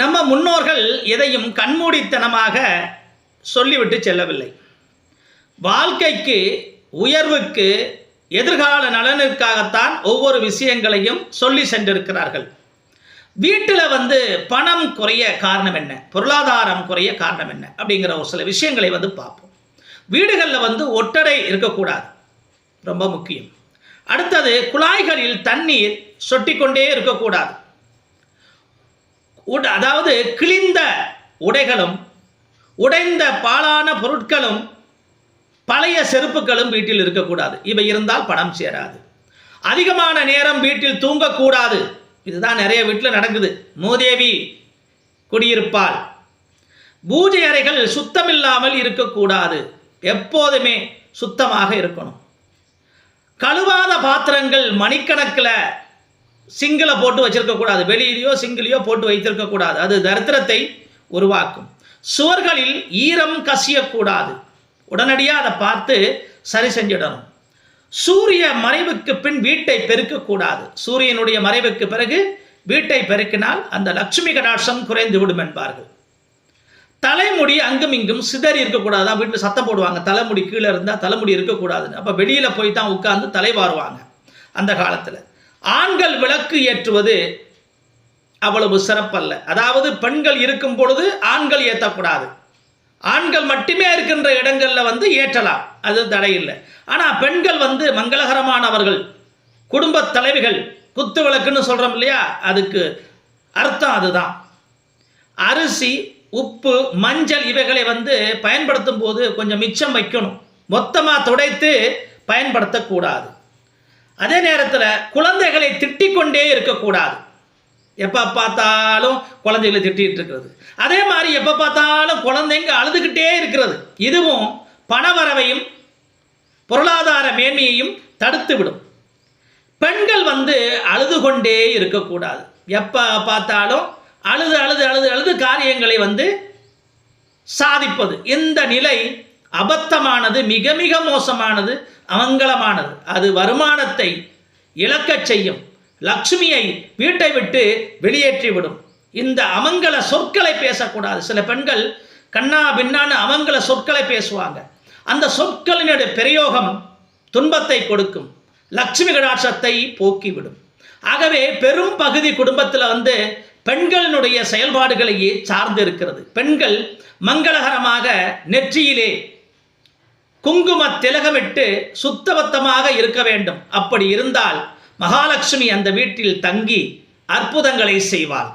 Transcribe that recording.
நம்ம முன்னோர்கள் எதையும் கண்மூடித்தனமாக சொல்லிவிட்டு செல்லவில்லை. வாழ்க்கைக்கு, உயர்வுக்கு, எதிர்கால நலனுக்காகத்தான் ஒவ்வொரு விஷயங்களையும் சொல்லி சென்றிருக்கிறார்கள். வீட்டில் பணம் குறைய காரணம் என்ன, பொருளாதாரம் குறைய காரணம் என்ன அப்படிங்கிற ஒரு சில விஷயங்களை பார்ப்போம். வீடுகளில் ஒட்டடை இருக்கக்கூடாது, ரொம்ப முக்கியம். அடுத்தது, குழாய்களில் தண்ணீர் சொட்டிக்கொண்டே இருக்கக்கூடாது. அதாவது கிழிந்த உடைகளும், உடைந்த பாழான பொருட்களும், பழைய செருப்புகளும் வீட்டில் இருக்கக்கூடாது. இவை இருந்தால் பணம் சேராது. அதிகமான நேரம் வீட்டில் தூங்கக்கூடாது. இதுதான் நிறைய வீட்டில் நடக்குது. மூதேவி குடியிருப்பால். பூஜை அறைகள் சுத்தமில்லாமல் இருக்கக்கூடாது, எப்போதுமே சுத்தமாக இருக்கணும். கழுவாத பாத்திரங்கள் மணிக்கணக்கில் சிங்கில் போட்டு வச்சிருக்கக்கூடாது, வெளியிலையோ சிங்கிலையோ போட்டு வைத்திருக்கக்கூடாது, அது தரித்திரத்தை உருவாக்கும். சுவர்களில் ஈரம் கசியக்கூடாது, உடனடியாக அதை பார்த்து சரி செஞ்சிடணும். சூரிய மறைவுக்கு பின் வீட்டை பெருக்கக்கூடாது. சூரியனுடைய மறைவுக்கு பிறகு வீட்டை பெருக்கினால் அந்த லட்சுமி கடாட்சம் குறைந்து விடும் என்பார்கள். தலைமுடி அங்கும் இங்கும் சிதறி இருக்கக்கூடாது. தான் வீட்டில் சத்தம் போடுவாங்க, தலைமுடி கீழே இருந்தால் தலைமுடி இருக்கக்கூடாதுன்னு. அப்போ வெளியில் போய் தான் உட்கார்ந்து தலைவாருவாங்க அந்த காலத்தில். ஆண்கள் விளக்கு ஏற்றுவது அவ்வளவு சிறப்பல்ல. அதாவது பெண்கள் இருக்கும் பொழுது ஆண்கள் ஏற்றக்கூடாது. ஆண்கள் மட்டுமே இருக்கின்ற இடங்களில் ஏற்றலாம், அது தடையில்லை. ஆனால் பெண்கள் மங்களகரமானவர்கள், குடும்ப தலைவிகள், குத்து விளக்குன்னு சொல்கிறோம் இல்லையா, அதுக்கு அர்த்தம் அதுதான். அரிசி, உப்பு, மஞ்சள் இவைகளை பயன்படுத்தும் போது கொஞ்சம் மிச்சம் வைக்கணும், மொத்தமாக துடைத்து பயன்படுத்தக்கூடாது. அதே நேரத்தில் குழந்தைகளை திட்டிக் கொண்டே இருக்கக்கூடாது. எப்போ பார்த்தாலும் குழந்தைகளை திட்டிகிட்டு இருக்கிறது, அதே மாதிரி எப்போ பார்த்தாலும் குழந்தைங்க அழுதுகிட்டே இருக்கிறது, இதுவும் பணவரவையும் பொருளாதார மேன்மையையும் தடுத்து விடும். பெண்கள் அழுது கொண்டே இருக்கக்கூடாது. எப்போ பார்த்தாலும் அழுது அழுது அழுது அழுது காரியங்களை சாதிப்பது, இந்த நிலை அபத்தமானது, மிக மிக மோசமானது, அமங்கலமானது. அது வருமானத்தை இழக்கச் செய்யும், லட்சுமியை வீட்டை விட்டு வெளியேற்றிவிடும். இந்த அமங்கல சொற்களை பேசக்கூடாது. சில பெண்கள் கண்ணா பின்னான்னு அமங்கல சொற்களை பேசுவாங்க. அந்த சொற்களினுடைய பிரயோகம் துன்பத்தை கொடுக்கும், லட்சுமி கடாட்சத்தை போக்கிவிடும். ஆகவே பெரும் பகுதி குடும்பத்தில் பெண்களினுடைய செயல்பாடுகளையே சார்ந்து இருக்கிறது. பெண்கள் மங்களகரமாக நெற்றியிலே குங்கும திலகமிட்டு சுத்தபத்தமாக இருக்க வேண்டும். அப்படி இருந்தால் மகாலட்சுமி அந்த வீட்டில் தங்கி அற்புதங்களை செய்வாள்.